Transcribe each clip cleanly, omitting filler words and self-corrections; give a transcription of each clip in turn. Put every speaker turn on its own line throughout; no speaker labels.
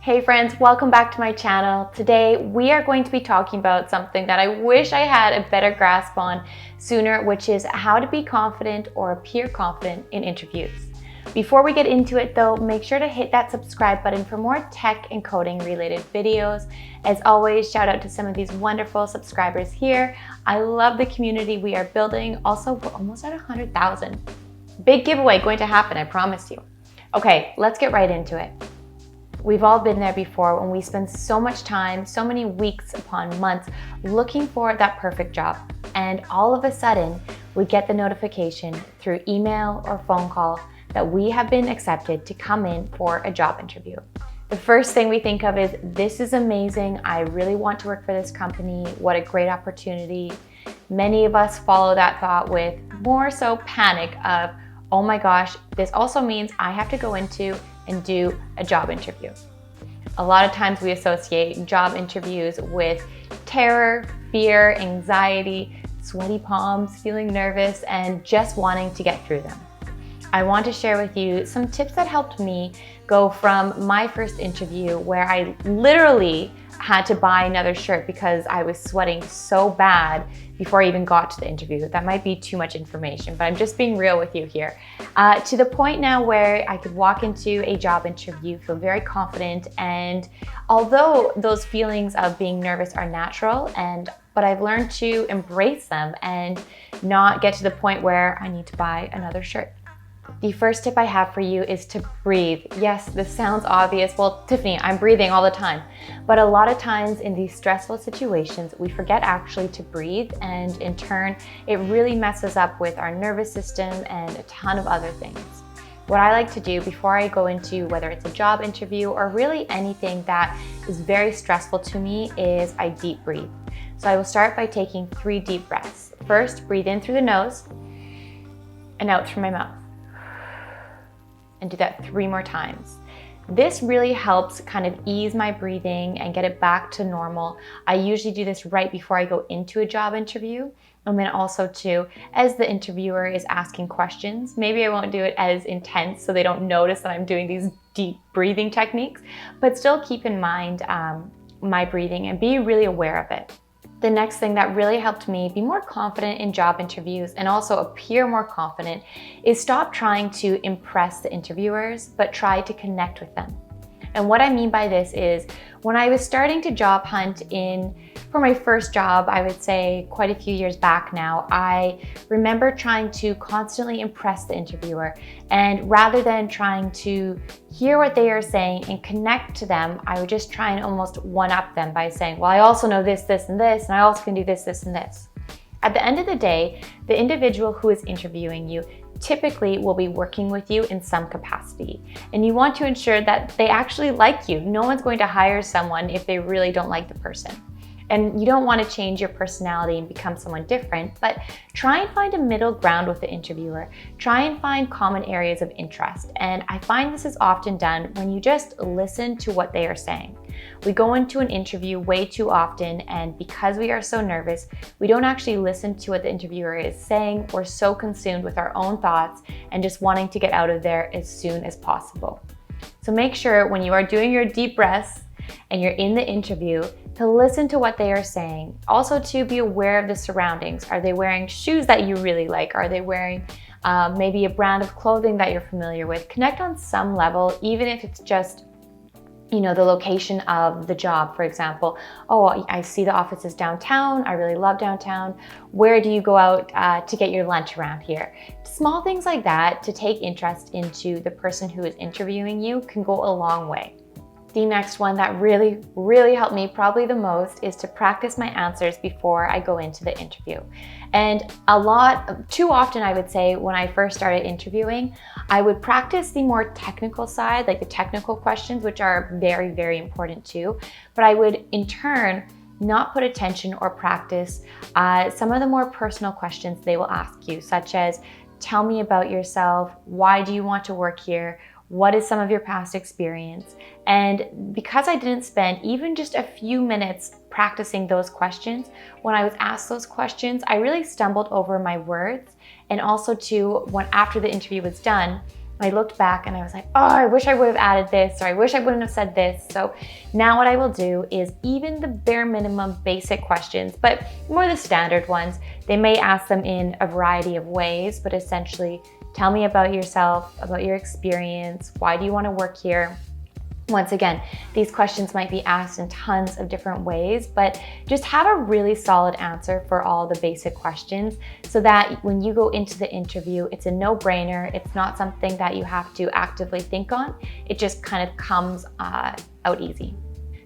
Hey friends, welcome back to my channel. Today we are going to be talking about something that I wish I had a better grasp on sooner, which is how to be confident or appear confident in interviews. Before we get into it though, make sure to hit that subscribe button for more tech and coding related videos. As always, shout out to some of these wonderful subscribers here. I love the community we are building. Also, we're almost at 100,000. Big giveaway going to happen, I promise you. Okay, let's get right into it. We've all been there before when we spend so much time, so many weeks upon months looking for that perfect job. And all of a sudden, we get the notification through email or phone call that we have been accepted to come in for a job interview. The first thing we think of is, this is amazing. I really want to work for this company. What a great opportunity. Many of us follow that thought with more so panic of, oh my gosh, this also means I have to go into and do a job interview. A lot of times we associate job interviews with terror, fear, anxiety, sweaty palms, feeling nervous, and just wanting to get through them. I want to share with you some tips that helped me go from my first interview where I literally had to buy another shirt because I was sweating so bad before I even got to the interview. That might be too much information, but I'm just being real with you here. To the point now where I could walk into a job interview, feel very confident, and although those feelings of being nervous are natural, but I've learned to embrace them and not get to the point where I need to buy another shirt. The first tip I have for you is to breathe. Yes, this sounds obvious. Well, Tiffany, I'm breathing all the time. But a lot of times in these stressful situations, we forget actually to breathe, and in turn, it really messes up with our nervous system and a ton of other things. What I like to do before I go into whether it's a job interview or really anything that is very stressful to me is I deep breathe. So I will start by taking 3 deep breaths. First, breathe in through the nose and out through my mouth. And do that 3 more times. This really helps kind of ease my breathing and get it back to normal. I usually do this right before I go into a job interview. And then also too, as the interviewer is asking questions, maybe I won't do it as intense so they don't notice that I'm doing these deep breathing techniques, but still keep in mind my breathing and be really aware of it. The next thing that really helped me be more confident in job interviews and also appear more confident is stop trying to impress the interviewers, but try to connect with them. And what I mean by this is, when I was starting to job hunt for my first job, I would say quite a few years back now, I remember trying to constantly impress the interviewer. And rather than trying to hear what they are saying and connect to them, I would just try and almost one-up them by saying, well, I also know this, this, and this, and I also can do this, this, and this. At the end of the day, the individual who is interviewing you typically will be working with you in some capacity. And you want to ensure that they actually like you. No one's going to hire someone if they really don't like the person. And you don't want to change your personality and become someone different, but try and find a middle ground with the interviewer. Try and find common areas of interest. And I find this is often done when you just listen to what they are saying. We go into an interview way too often, and because we are so nervous, we don't actually listen to what the interviewer is saying. We're so consumed with our own thoughts and just wanting to get out of there as soon as possible. So make sure when you are doing your deep breaths and you're in the interview to listen to what they are saying. Also to be aware of the surroundings. Are they wearing shoes that you really like? Are they wearing maybe a brand of clothing that you're familiar with? Connect on some level, even if it's just the location of the job. For example, oh, I see the office is downtown. I really love downtown. Where do you go out to get your lunch around here? Small things like that to take interest into the person who is interviewing you can go a long way. The next one that really, really helped me probably the most is to practice my answers before I go into the interview. And too often I would say when I first started interviewing, I would practice the more technical side, like the technical questions, which are very, very important too. But I would in turn not put attention or practice some of the more personal questions they will ask you, such as, tell me about yourself, why do you want to work here? What is some of your past experience? And because I didn't spend even just a few minutes practicing those questions, when I was asked those questions, I really stumbled over my words. And also too, after the interview was done, I looked back and I was like, oh, I wish I would have added this, or I wish I wouldn't have said this. So now what I will do is even the bare minimum basic questions, but more the standard ones, they may ask them in a variety of ways, but essentially tell me about yourself, about your experience, why do you want to work here? Once again, these questions might be asked in tons of different ways, but just have a really solid answer for all the basic questions so that when you go into the interview, it's a no-brainer. It's not something that you have to actively think on. It just kind of comes out easy.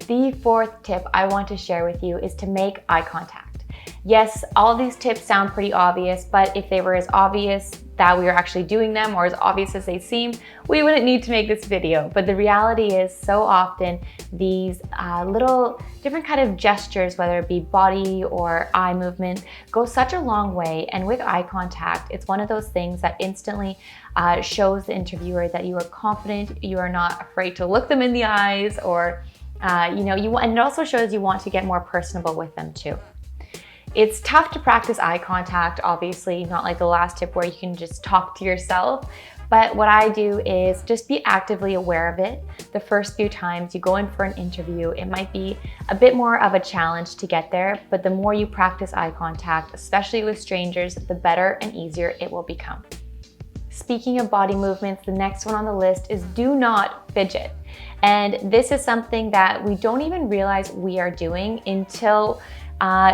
The fourth tip I want to share with you is to make eye contact. Yes, all these tips sound pretty obvious, but if they were as obvious that we are actually doing them or as obvious as they seem, we wouldn't need to make this video. But the reality is so often these little different kind of gestures, whether it be body or eye movement, go such a long way. And with eye contact, it's one of those things that instantly shows the interviewer that you are confident, you are not afraid to look them in the eyes, or and it also shows you want to get more personable with them too. It's tough to practice eye contact, obviously, not like the last tip where you can just talk to yourself. But what I do is just be actively aware of it. The first few times you go in for an interview, it might be a bit more of a challenge to get there, but the more you practice eye contact, especially with strangers, the better and easier it will become. Speaking of body movements, the next one on the list is do not fidget. And this is something that we don't even realize we are doing until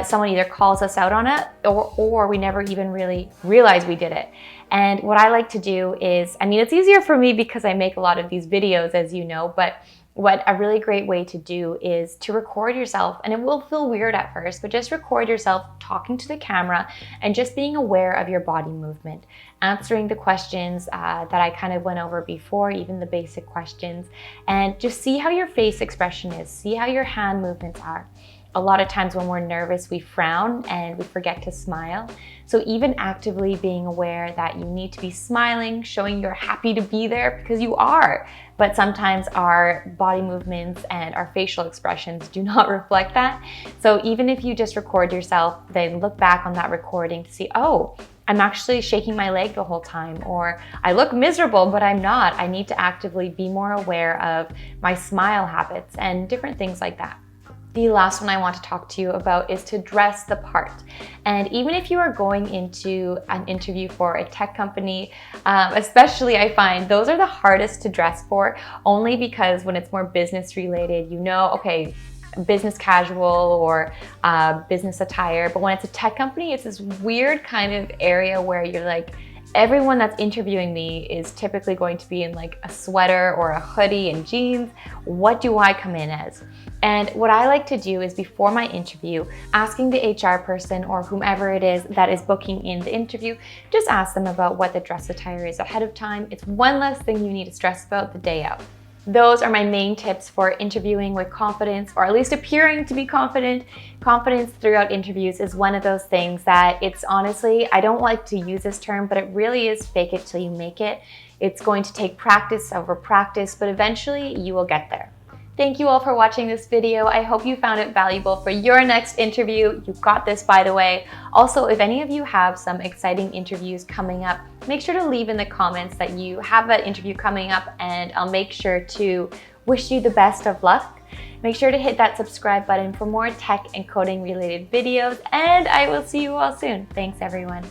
someone either calls us out on it or we never even really realize we did it. And what I like to do is, it's easier for me because I make a lot of these videos, as you know, but what a really great way to do is to record yourself, and it will feel weird at first, but just record yourself talking to the camera and just being aware of your body movement, answering the questions that I kind of went over before, even the basic questions, and just see how your face expression is, see how your hand movements are. A lot of times when we're nervous, we frown and we forget to smile. So even actively being aware that you need to be smiling, showing you're happy to be there, because you are. But sometimes our body movements and our facial expressions do not reflect that. So even if you just record yourself, then look back on that recording to see, oh, I'm actually shaking my leg the whole time, or I look miserable, but I'm not. I need to actively be more aware of my smile habits and different things like that. The last one I want to talk to you about is to dress the part. And even if you are going into an interview for a tech company, especially I find those are the hardest to dress for, only because when it's more business related, okay, business casual or business attire. But when it's a tech company, it's this weird kind of area where you're like, everyone that's interviewing me is typically going to be in like a sweater or a hoodie and jeans. What do I come in as? And what I like to do is before my interview, asking the HR person or whomever it is that is booking in the interview, just ask them about what the dress attire is ahead of time. It's one less thing you need to stress about the day out. Those are my main tips for interviewing with confidence, or at least appearing to be confident. Confidence throughout interviews is one of those things that it's honestly, I don't like to use this term, but it really is fake it till you make it. It's going to take practice over practice, but eventually you will get there. Thank you all for watching this video. I hope you found it valuable for your next interview. You got this, by the way. Also, if any of you have some exciting interviews coming up, make sure to leave in the comments that you have that interview coming up, and I'll make sure to wish you the best of luck. Make sure to hit that subscribe button for more tech and coding related videos, and I will see you all soon. Thanks, everyone.